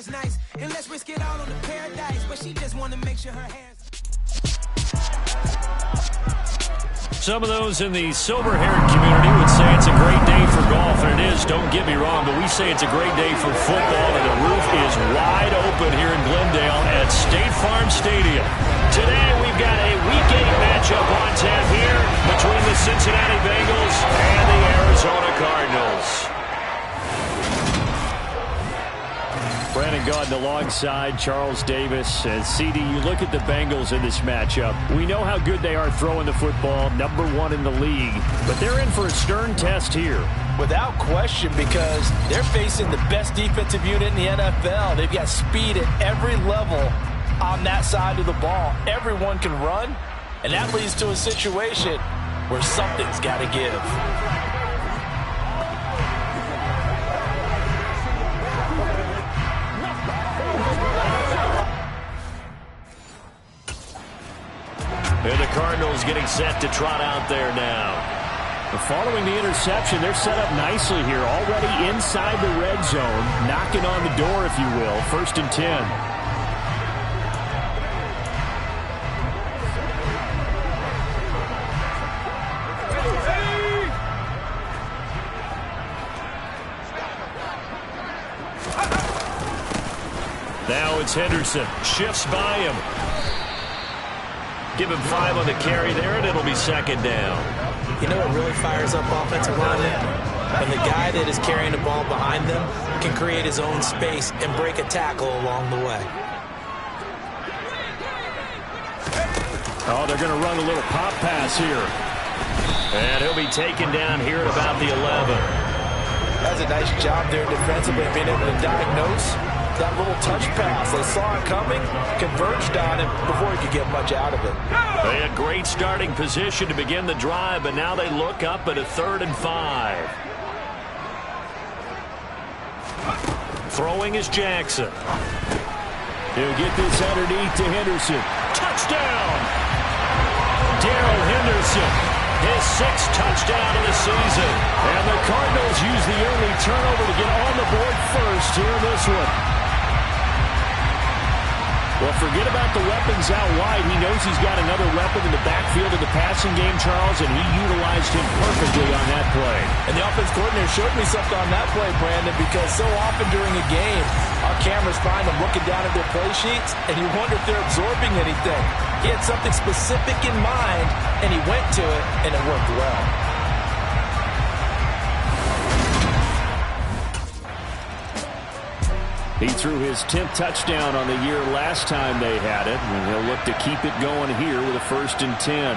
hair's nice. And let's risk it all on the paradise. But she just wanna make sure her hair's... Some of those in the silver-haired community would say it's a great day for golf, and it is, don't get me wrong, but we say it's a great day for football, and the roof is wide open here in Glendale at State Farm Stadium. Today, we've got a Week 8 matchup on tap here between the Cincinnati Bengals and the Arizona Cardinals. Brandon Gaudin alongside Charles Davis. And CD, you look at the Bengals in this matchup. We know how good they are throwing the football, #1 in the league. But they're in for a stern test here. Without question, because they're facing the best defensive unit in the NFL. They've got speed at every level on that side of the ball. Everyone can run, and that leads to a situation where something's got to give. And the Cardinals getting set to trot out there now. Following the interception, they're set up nicely here, already inside the red zone, knocking on the door, if you will. 1st and 10. Now it's Henderson. Shifts by him. Give him 5 on the carry there, and it'll be 2nd down. You know what really fires up offensive linemen? When the guy that is carrying the ball behind them can create his own space and break a tackle along the way. Oh, they're going to run a little pop pass here. And he'll be taken down here at about the 11. That's a nice job there defensively, being able to diagnose that little touch pass. They saw it coming, converged on it before he could get much out of it. They had great starting position to begin the drive, but now they look up at a 3rd and 5. Throwing is Jackson. He'll get this underneath to Henderson. Touchdown! Darrell Henderson, his 6th touchdown of the season. And the Cardinals use the early turnover to get on the board first here in this one. Well, forget about the weapons out wide. He knows he's got another weapon in the backfield of the passing game, Charles, and he utilized him perfectly on that play. And the offense coordinator showed me something on that play, Brandon, because so often during a game, our cameras find them looking down at their play sheets, and you wonder if they're absorbing anything. He had something specific in mind, and he went to it, and it worked well. He threw his 10th touchdown on the year last time they had it, and he'll look to keep it going here with a 1st and 10.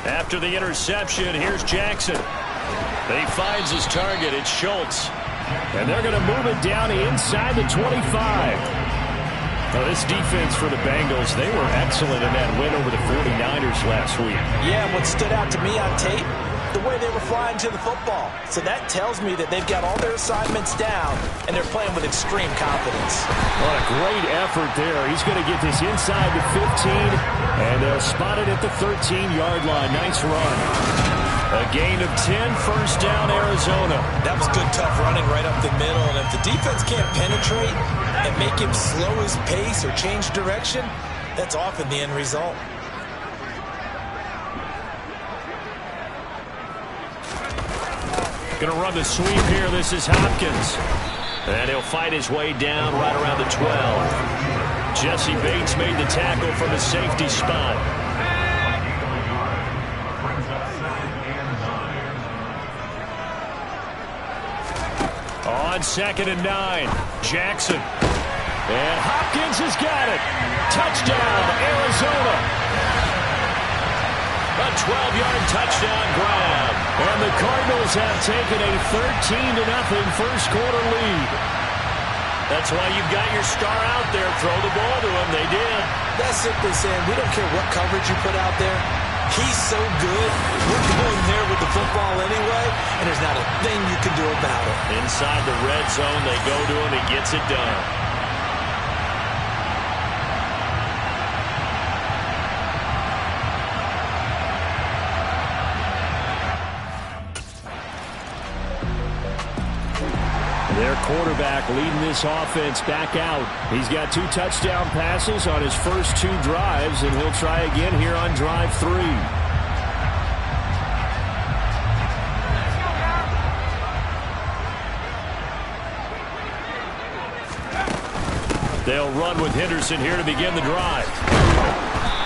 After the interception, here's Jackson. He finds his target. It's Schultz. And they're going to move it down inside the 25. Now, this defense for the Bengals, they were excellent in that win over the 49ers last week. Yeah, what stood out to me on tape, the way they were flying to the football. So that tells me that they've got all their assignments down, and they're playing with extreme confidence. What a great effort there. He's going to get this inside the 15, and they'll spot it at the 13-yard line. Nice run. A gain of 10, 1st down, Arizona. That was good, tough running right up the middle. And if the defense can't penetrate and make him slow his pace or change direction, that's often the end result. Going to run the sweep here. This is Hopkins. And he'll fight his way down right around the 12. Jesse Bates made the tackle from a safety spot. On 2nd and 9, Jackson. And Hopkins has got it. Touchdown, Arizona. A 12-yard touchdown grab. And the Cardinals have taken a 13-0 first quarter lead. That's why you've got your star out there. Throw the ball to him. They did. That's simply saying we don't care what coverage you put out there. He's so good. We're going there with the football anyway, and there's not a thing you can do about it. Inside the red zone, they go to him. He gets it done. Their quarterback leading this offense back out. He's got 2 touchdown passes on his first 2 drives, and he'll try again here on drive 3. They'll run with Henderson here to begin the drive.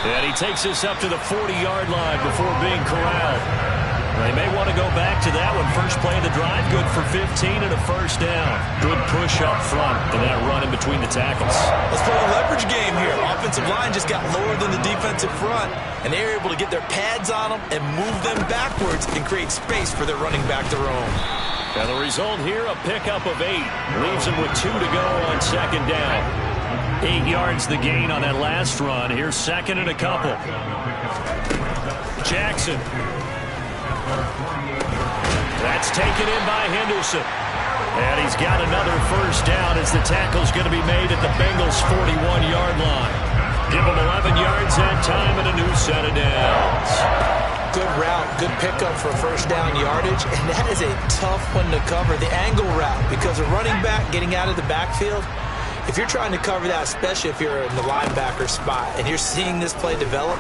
And he takes this up to the 40-yard line before being corralled. They may want to go back to that one. First play of the drive, good for 15 and a first down. Good push up front and that run in between the tackles. Let's play the leverage game here. Offensive line just got lower than the defensive front, and they're able to get their pads on them and move them backwards and create space for their running back to roam. And the result here, a pickup of 8. Leaves him with 2 to go on second down. 8 yards the gain on that last run. Here's second and a couple. Jackson. That's taken in by Henderson. And he's got another first down as the tackle's going to be made at the Bengals' 41-yard line. Give them 11 yards that time and a new set of downs. Good route, good pickup for first down yardage, and that is a tough one to cover, the angle route, because a running back getting out of the backfield, if you're trying to cover that, especially if you're in the linebacker spot and you're seeing this play develop,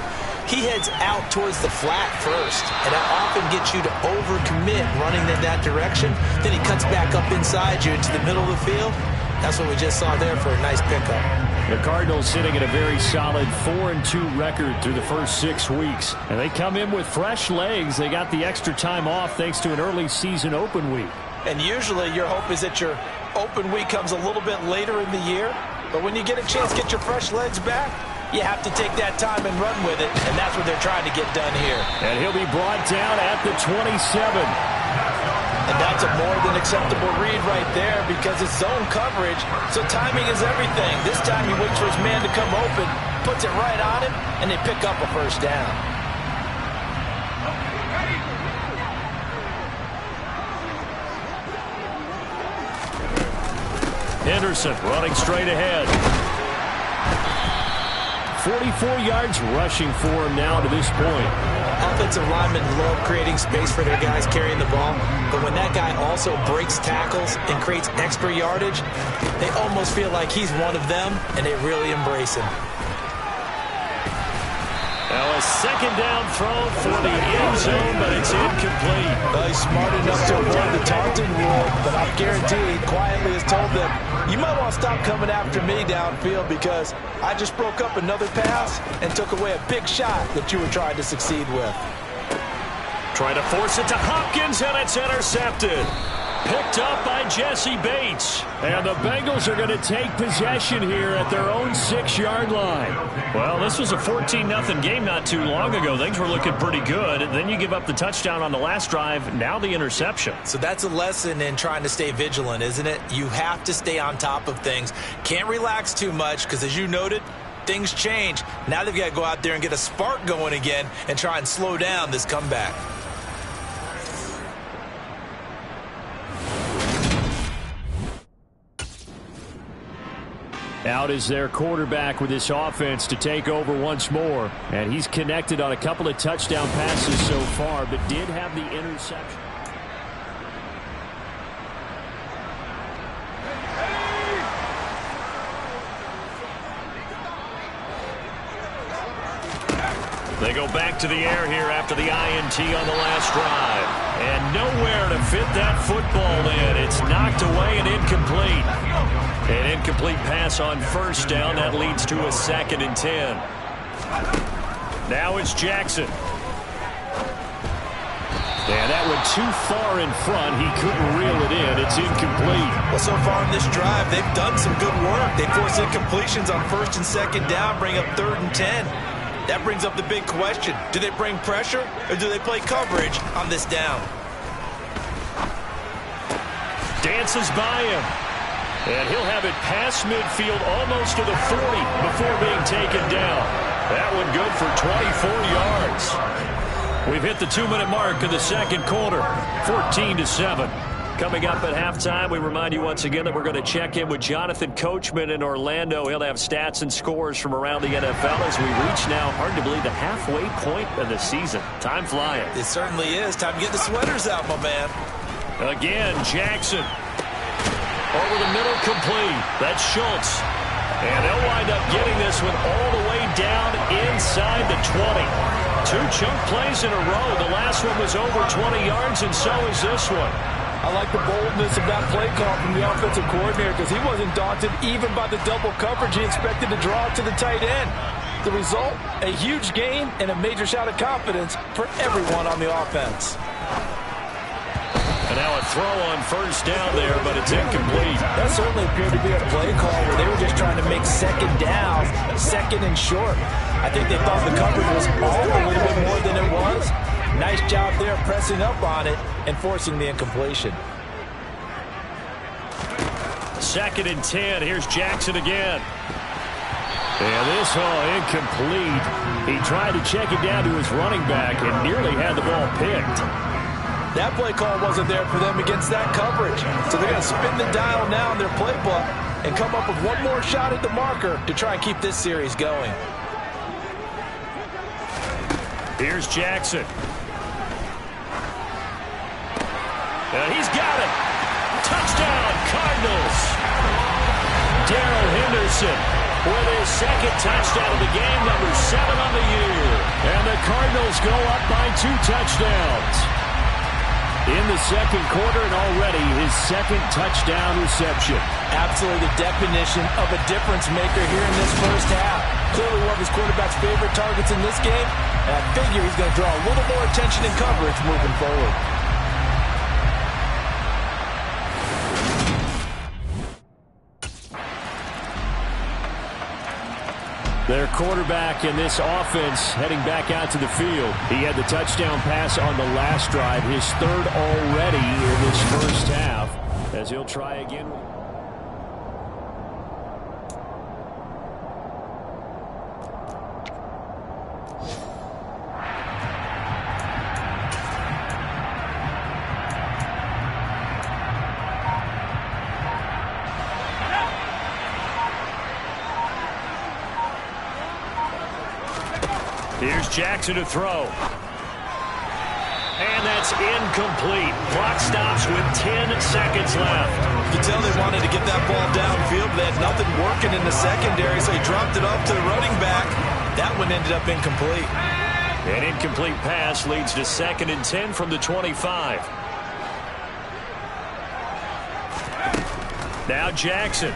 he heads out towards the flat first, and that often gets you to overcommit running in that direction. Then he cuts back up inside you into the middle of the field. That's what we just saw there for a nice pickup. The Cardinals sitting at a very solid 4-2 record through the first 6 weeks. And they come in with fresh legs. They got the extra time off thanks to an early season open week. And usually your hope is that your open week comes a little bit later in the year. But when you get a chance to get your fresh legs back, you have to take that time and run with it, and that's what they're trying to get done here. And he'll be brought down at the 27. And that's a more than acceptable read right there because it's zone coverage, so timing is everything. This time he waits for his man to come open, puts it right on him, and they pick up a first down. Henderson running straight ahead. 44 yards rushing for him now to this point. Offensive linemen love creating space for their guys carrying the ball, but when that guy also breaks tackles and creates extra yardage, they almost feel like he's one of them, and they really embrace him. Now a second down throw for the end zone, but it's incomplete. He's smart enough to avoid the taunting rule, but I guarantee he quietly has told them, you might want to stop coming after me downfield because I just broke up another pass and took away a big shot that you were trying to succeed with. Trying to force it to Hopkins, and it's intercepted. Picked up by Jesse Bates. And the Bengals are going to take possession here at their own 6-yard line. Well, this was a 14-0 game not too long ago. Things were looking pretty good. And then you give up the touchdown on the last drive. Now the interception. So that's a lesson in trying to stay vigilant, isn't it? You have to stay on top of things. Can't relax too much because, as you noted, things change. Now they've got to go out there and get a spark going again and try and slow down this comeback. Out is their quarterback with this offense to take over once more. And he's connected on a couple of touchdown passes so far, but did have the interception. They go back to the air here after the INT on the last drive. And nowhere to fit that football in. It's knocked away and incomplete. An incomplete pass on first down. That leads to a 2nd and 10. Now it's Jackson. And that went too far in front. He couldn't reel it in. It's incomplete. Well, so far in this drive, they've done some good work. They force incompletions on 1st and 2nd down, bring up 3rd and 10. That brings up the big question. Do they bring pressure or do they play coverage on this down? Dances by him. And he'll have it past midfield almost to the 40 before being taken down. That one good for 24 yards. We've hit the 2-minute mark of the second quarter, 14-7. Coming up at halftime, we remind you once again that we're going to check in with Jonathan Coachman in Orlando. He'll have stats and scores from around the NFL as we reach now, hard to believe, the halfway point of the season. Time flying. It certainly is. Time to get the sweaters out, my man. Again, Jackson. Over the middle, complete. That's Schultz. And they'll wind up getting this one all the way down inside the 20. 2 chunk plays in a row. The last one was over 20 yards, and so is this one. I like the boldness of that play call from the offensive coordinator because he wasn't daunted even by the double coverage he expected to draw to the tight end. The result, a huge gain and a major shot of confidence for everyone on the offense. And now a throw on first down there, but it's incomplete. That certainly appeared to be a play call where they were just trying to make second down, second and short. I think they thought the coverage was all a little bit more than it was. Nice job there pressing up on it and forcing the incompletion. 2nd and 10. Here's Jackson again. And this incomplete. He tried to check it down to his running back and nearly had the ball picked. That play call wasn't there for them against that coverage. So they're going to spin the dial now in their playbook and come up with one more shot at the marker to try and keep this series going. Here's Jackson. And he's got it. Touchdown, Cardinals. Darrell Henderson with his 2nd touchdown of the game, number 7 on the year. And the Cardinals go up by 2 touchdowns. In the second quarter, and already his 2nd touchdown reception. Absolutely the definition of a difference maker here in this first half. Clearly one of his quarterback's favorite targets in this game, and I figure he's going to draw a little more attention and coverage moving forward. Their quarterback in this offense heading back out to the field. He had the touchdown pass on the last drive, his 3rd already in this first half, as he'll try again. Here's Jackson to throw. And that's incomplete. Clock stops with 10 seconds left. You can tell they wanted to get that ball downfield, but they had nothing working in the secondary, so he dropped it off to the running back. That one ended up incomplete. An incomplete pass leads to 2nd and 10 from the 25. Now Jackson.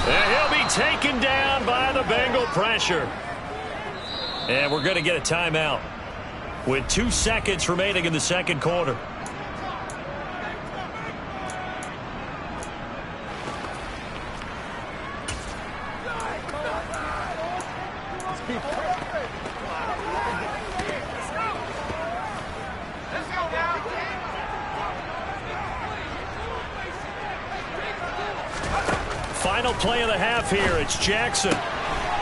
And he'll be taken down by the Bengal pressure. And we're going to get a timeout with 2 seconds remaining in the second quarter. Final play of the half here. It's Jackson.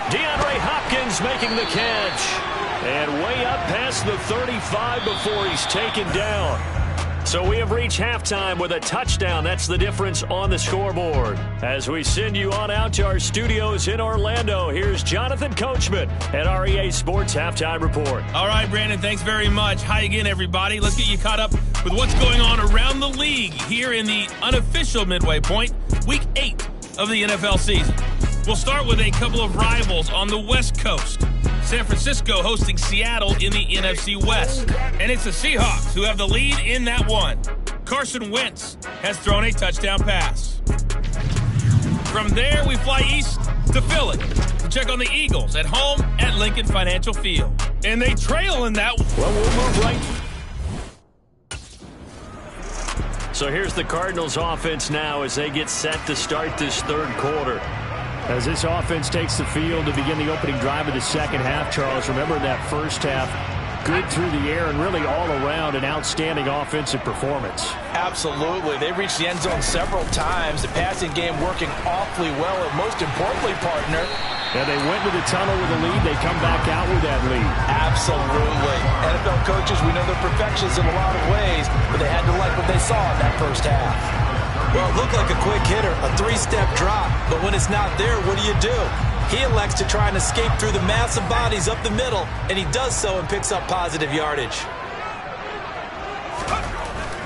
DeAndre Hopkins making the catch. And way up past the 35 before he's taken down. So we have reached halftime with a touchdown. That's the difference on the scoreboard. As we send you on out to our studios in Orlando, here's Jonathan Coachman at REA Sports Halftime Report. All right, Brandon, thanks very much. Hi again, everybody. Let's get you caught up with what's going on around the league here in the unofficial midway point, Week 8 of the NFL season. We'll start with a couple of rivals on the West Coast. San Francisco hosting Seattle in the NFC West. And it's the Seahawks who have the lead in that one. Carson Wentz has thrown a touchdown pass. From there, we fly east to Philly to check on the Eagles at home at Lincoln Financial Field. And they trail in that. Well, we'll move right. So here's the Cardinals offense now as they get set to start this third quarter. As this offense takes the field to begin the opening drive of the second half, Charles, remember in that first half, good through the air and really all around an outstanding offensive performance. Absolutely. They reached the end zone several times. The passing game working awfully well. And most importantly, partner, And they went to the tunnel with a lead. They come back out with that lead. Absolutely. NFL coaches, we know they're perfectionists in a lot of ways, but they had to like what they saw in that first half. Well, it looked like a quick hitter, a three-step drop, but when it's not there, what do? He elects to try and escape through the massive bodies up the middle, and he does so and picks up positive yardage.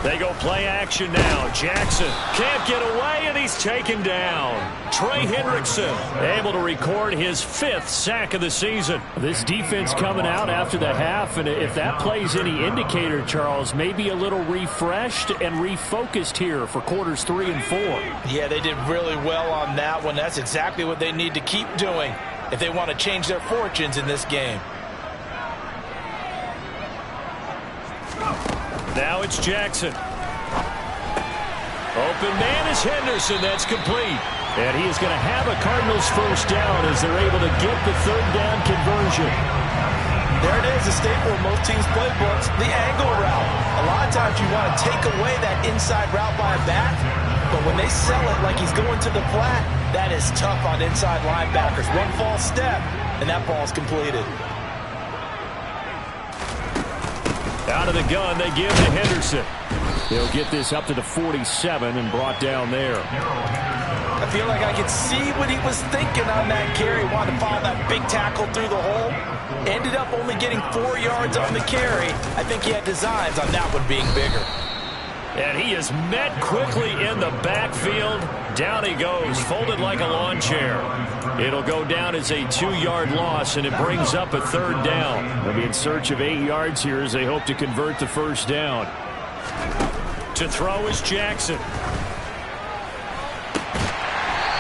They go play action now. Jackson can't get away, and he's taken down. Trey Hendrickson able to record his 5th sack of the season. This defense coming out after the half, and if that plays any indicator, Charles, maybe a little refreshed and refocused here for quarters 3 and 4. Yeah, they did really well on that one. That's exactly what they need to keep doing if they want to change their fortunes in this game. Now it's Jackson. Open man is Henderson. That's complete. And he is going to have a Cardinals first down as they're able to get the 3rd down conversion. There it is, a staple of most teams' playbooks, the angle route. A lot of times you want to take away that inside route by a back, but when they sell it like he's going to the flat, that is tough on inside linebackers. One false step, and that ball is completed. Out of the gun, they give to Henderson. He'll get this up to the 47 and brought down there. I feel like I could see what he was thinking on that carry. Wanted to follow that big tackle through the hole. Ended up only getting 4 yards on the carry. I think he had designs on that one being bigger. And he is met quickly in the backfield. Down he goes, folded like a lawn chair. It'll go down as a 2-yard loss, and it brings up a 3rd down. They'll be in search of 8 yards here as they hope to convert the first down. To throw is Jackson.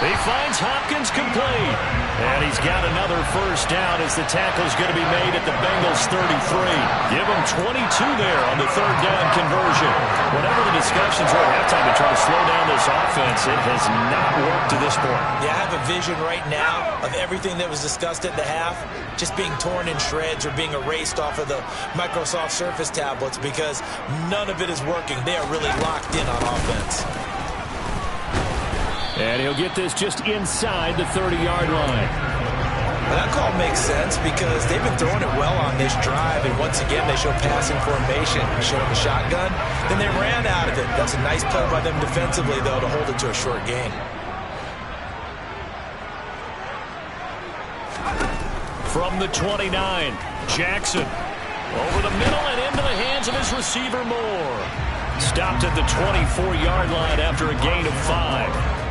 He finds Hopkins complete. And he's got another first down as the tackle's going to be made at the Bengals 33. Give him 22 there on the 3rd down conversion. Whatever the discussions were at halftime to try to slow down this offense, it has not worked to this point. Yeah, I have a vision right now of everything that was discussed at the half just being torn in shreds or being erased off of the Microsoft Surface tablets because none of it is working. They are really locked in on offense. And he'll get this just inside the 30-yard line. Well, that call makes sense because they've been throwing it well on this drive, and once again, they show passing formation. Showing the shotgun, then they ran out of it. That's a nice play by them defensively, though, to hold it to a short gain. From the 29, Jackson. Over the middle and into the hands of his receiver, Moore. Stopped at the 24-yard line after a gain of 5.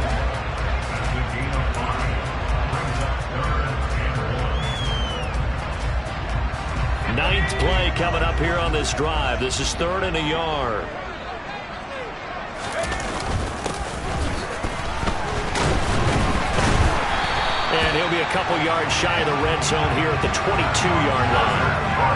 Ninth play coming up here on this drive. This is 3rd and a yard. And he'll be a couple yards shy of the red zone here at the 22-yard line.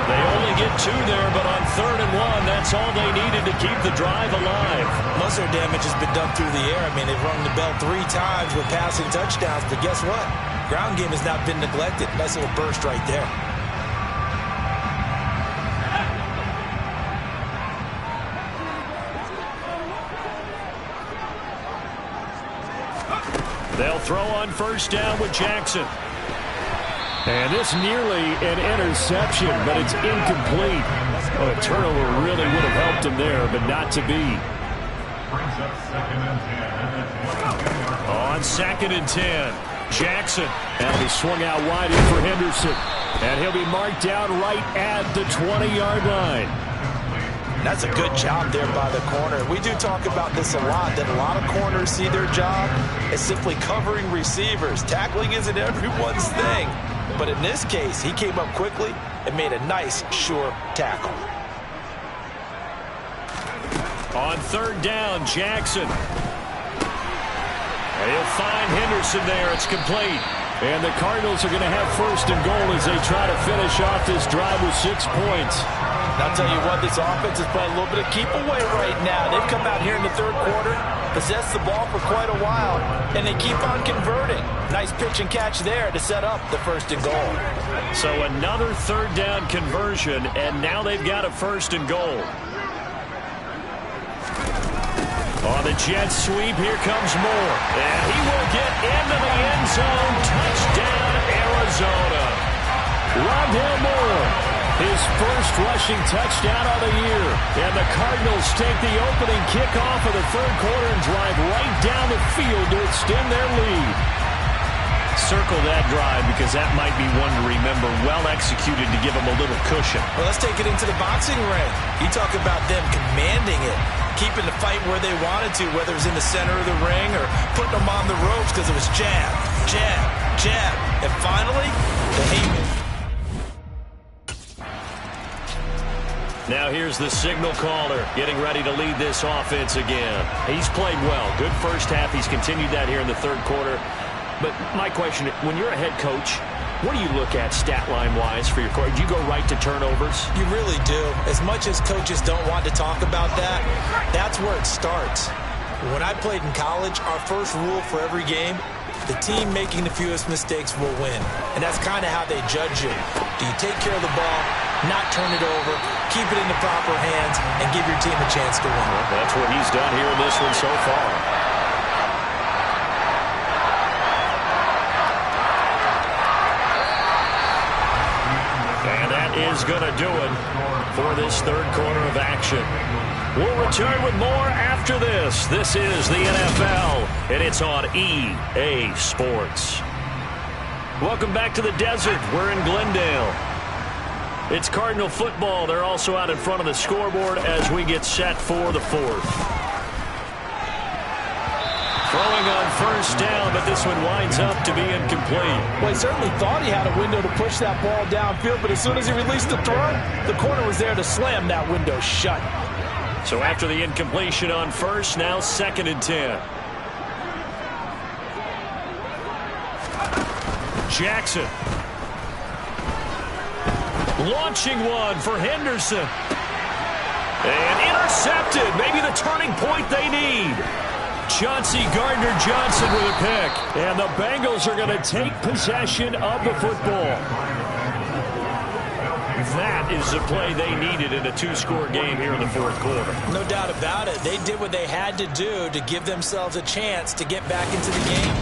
They only get 2 there, but on 3rd and 1, that's all they needed to keep the drive alive. Most of their damage has been done through the air. I mean, they've rung the bell 3 times with passing touchdowns, but guess what? Ground game has not been neglected. Nice little burst right there. They'll throw on first down with Jackson. And this nearly an interception, but it's incomplete. Oh, a turnover really would have helped him there, but not to be. On 2nd and 10, Jackson. And he swung out wide in for Henderson. And he'll be marked down right at the 20-yard line. That's a good job there by the corner. We do talk about this a lot, that a lot of corners see their job as simply covering receivers. Tackling isn't everyone's thing. But in this case, he came up quickly and made a nice, sure tackle. On 3rd down, Jackson. He'll find Henderson there. It's complete. And the Cardinals are going to have 1st and goal as they try to finish off this drive with 6 points. I'll tell you what, this offense is playing a little bit of keep away right now. They've come out here in the 3rd quarter, possessed the ball for quite a while, and they keep on converting. Nice pitch and catch there to set up the 1st and goal. So another 3rd down conversion, and now they've got a 1st and goal. On the jet sweep. Here comes Moore. And he will get into the end zone. Touchdown, Arizona. Rondale Moore, his first rushing touchdown of the year. And the Cardinals take the opening kickoff of the third quarter and drive right down the field to extend their lead. Circle that drive because that might be one to remember. Well executed to give them a little cushion. Well, let's take it into the boxing ring. You talk about them commanding it, keeping the fight where they wanted to, whether it was in the center of the ring or putting them on the ropes because it was jab, jab, jab. And finally, the haymaker. Now here's the signal caller getting ready to lead this offense again. He's played well. Good first half. He's continued that here in the third quarter. But my question, when you're a head coach, what do you look at stat line-wise for your coach? Do you go right to turnovers? You really do. As much as coaches don't want to talk about that, that's where it starts. When I played in college, our first rule for every game, the team making the fewest mistakes will win. And that's kind of how they judge you. Do you take care of the ball, not turn it over, keep it in the proper hands, and give your team a chance to win? Well, that's what he's done here in this one so far. Is going to do it for this third quarter of action. We'll return with more after this. This is the NFL, and it's on EA Sports. Welcome back to the desert. We're in Glendale. It's Cardinal football. They're also out in front of the scoreboard as we get set for the fourth. Throwing on first down, but this one winds up to be incomplete. Well, he certainly thought he had a window to push that ball downfield, but as soon as he released the throw, the corner was there to slam that window shut. So after the incompletion on first, now 2nd and 10. Jackson. Launching one for Henderson. And intercepted. Maybe the turning point they need. Chauncey Gardner-Johnson with a pick. And the Bengals are going to take possession of the football. That is the play they needed in a 2-score game here in the fourth quarter. No doubt about it. They did what they had to do to give themselves a chance to get back into the game.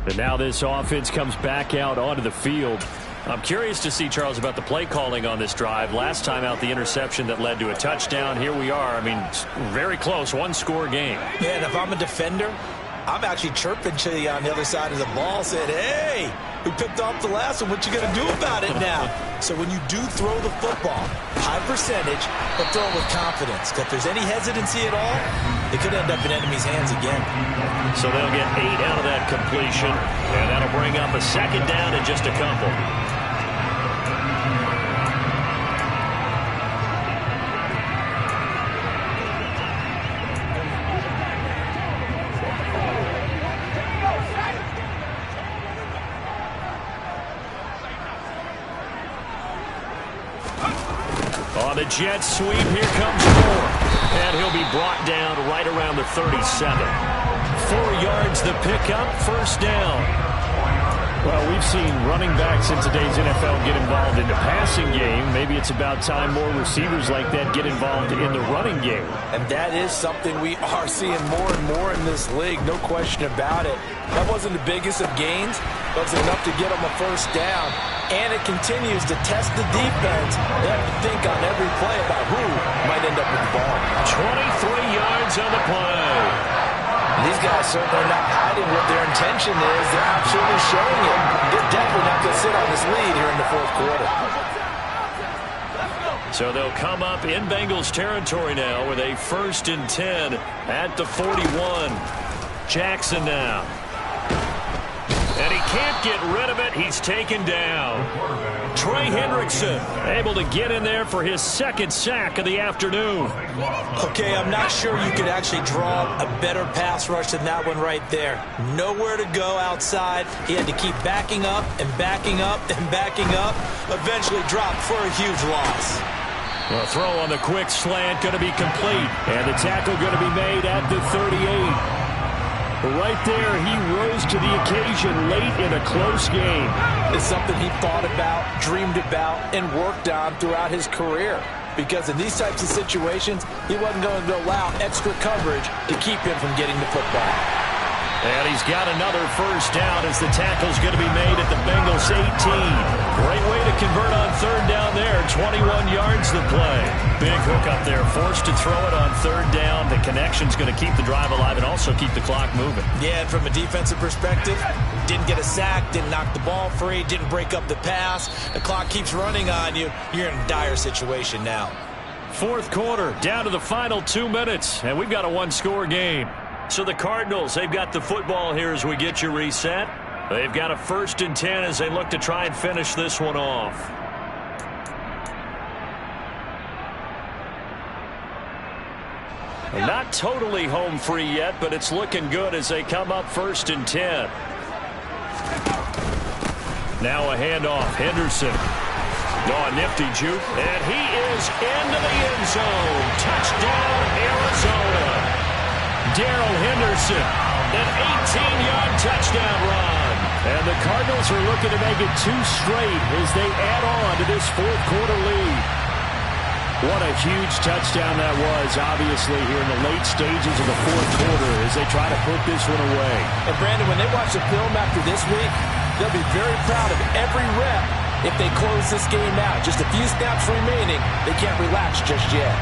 And now this offense comes back out onto the field. I'm curious to see, Charles, about the play calling on this drive. Last time out, the interception that led to a touchdown. Here we are. I mean, very close, 1-score game. Yeah, and if I'm a defender, I'm actually chirping to you on the other side of the ball, saying, hey, we picked off the last one. What you going to do about it now? So when you do throw the football, high percentage, but throw it with confidence. Because if there's any hesitancy at all, it could end up in enemy's hands again. So they'll get 8 out of that completion, and that'll bring up a 2nd down and just a couple. On the jet sweep, here comes Moore. And he'll be brought down right around the 37. 4 yards the pickup, 1st down. Well, we've seen running backs in today's NFL get involved in the passing game. Maybe it's about time more receivers like that get involved in the running game. And that is something we are seeing more and more in this league, no question about it. That wasn't the biggest of gains, but it's enough to get them a 1st down. And it continues to test the defense. They have to think on every play about who might end up with the ball. 23 yards on the play. These guys certainly not hiding what their intention is. They're absolutely showing it. They're definitely not going to sit on this lead here in the fourth quarter. So they'll come up in Bengals territory now with a 1st and 10 at the 41. Jackson now. And he can't get rid of it. He's taken down. Trey Hendrickson able to get in there for his 2nd sack of the afternoon. Okay, I'm not sure you could actually draw a better pass rush than that one right there. Nowhere to go outside. He had to keep backing up and backing up and backing up. Eventually dropped for a huge loss. Well, throw on the quick slant going to be complete. And the tackle going to be made at the 38. Right there, he rose to the occasion late in a close game. It's something he thought about, dreamed about, and worked on throughout his career. because in these types of situations, he wasn't going to allow extra coverage to keep him from getting the football. And he's got another first down as the tackle's going to be made at the Bengals 18. Great way to convert on third down there. 21 yards the play. Big hook up there. Forced to throw it on third down. The connection's going to keep the drive alive and also keep the clock moving. Yeah, and from a defensive perspective, didn't get a sack, didn't knock the ball free, didn't break up the pass. The clock keeps running on you. You're in a dire situation now. Fourth quarter, down to the final 2 minutes, and we've got a one-score game. So the Cardinals, they've got the football here as we get you reset. They've got a 1st and 10 as they look to try and finish this one off. Not totally home free yet, but it's looking good as they come up 1st and 10. Now a handoff. Henderson. Oh, a nifty juke. And he is into the end zone. Touchdown, Arizona. Darrell Henderson, an 18-yard touchdown run. And the Cardinals are looking to make it 2 straight as they add on to this fourth quarter lead. What a huge touchdown that was, obviously, here in the late stages of the fourth quarter as they try to put this one away. And, Brandon, when they watch the film after this week, they'll be very proud of every rep if they close this game out. Just a few snaps remaining. They can't relax just yet.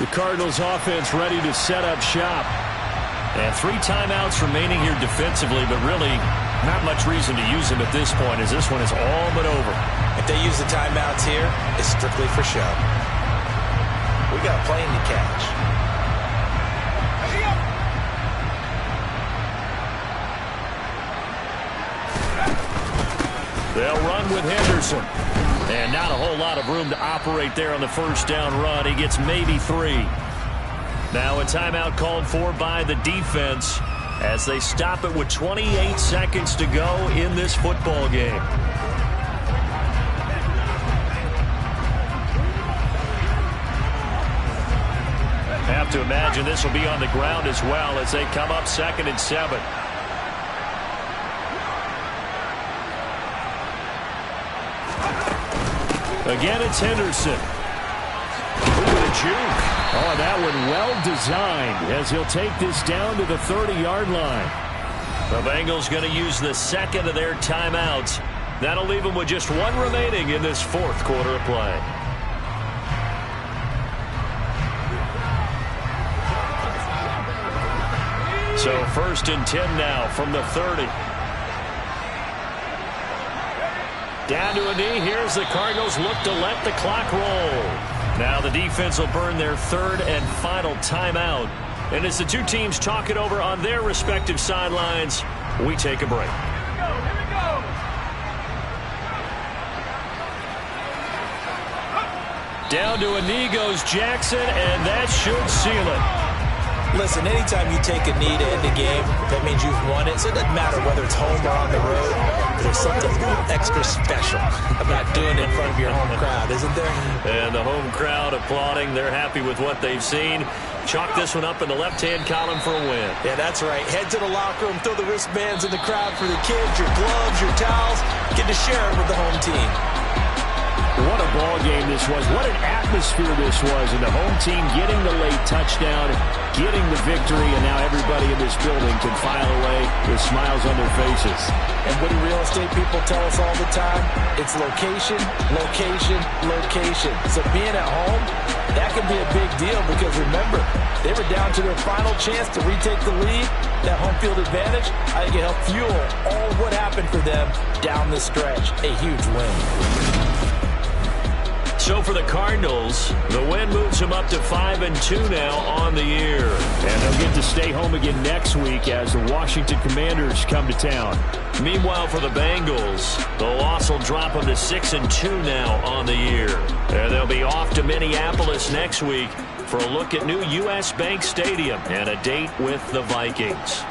The Cardinals offense ready to set up shop. And 3 timeouts remaining here defensively, but really not much reason to use them at this point as this one is all but over. If they use the timeouts here, it's strictly for show. We got a plane to catch. They'll run with Henderson. And not a whole lot of room to operate there on the first down run. He gets maybe 3. Now a timeout called for by the defense as they stop it with 28 seconds to go in this football game. Have to imagine this will be on the ground as well as they come up 2nd and 7. Again, it's Henderson. Look at the juke. Oh, that one well designed as he'll take this down to the 30-yard line. The Bengals going to use the 2nd of their timeouts. That'll leave them with just 1 remaining in this fourth quarter of play. So 1st and 10 now from the 30. Down to a knee. Here's the Cardinals look to let the clock roll. Now the defense will burn their 3rd and final timeout. And as the 2 teams talk it over on their respective sidelines, we take a break. Here we go. Down to a knee goes Jackson, and that should seal it. Listen, anytime you take a knee to end a game, that means you've won it. So it doesn't matter whether it's home or on the road. There's something extra special about doing it in front of your home crowd, isn't there? And the home crowd applauding. They're happy with what they've seen. Chalk this one up in the left-hand column for a win. Yeah, that's right. Head to the locker room, throw the wristbands in the crowd for the kids, your gloves, your towels. Get to share it with the home team. What a ball game this was. What an atmosphere this was. And the home team getting the late touchdown, getting the victory, and now everybody in this building can file away with smiles on their faces. And what do real estate people tell us all the time? It's location, location, location. So being at home, that can be a big deal because remember, they were down to their final chance to retake the lead. That home field advantage, I think it helped fuel all what happened for them down the stretch. A huge win. So for the Cardinals, the win moves them up to 5-2 now on the year. And they'll get to stay home again next week as the Washington Commanders come to town. Meanwhile, for the Bengals, the loss will drop them to 6-2 now on the year. And they'll be off to Minneapolis next week for a look at new U.S. Bank Stadium and a date with the Vikings.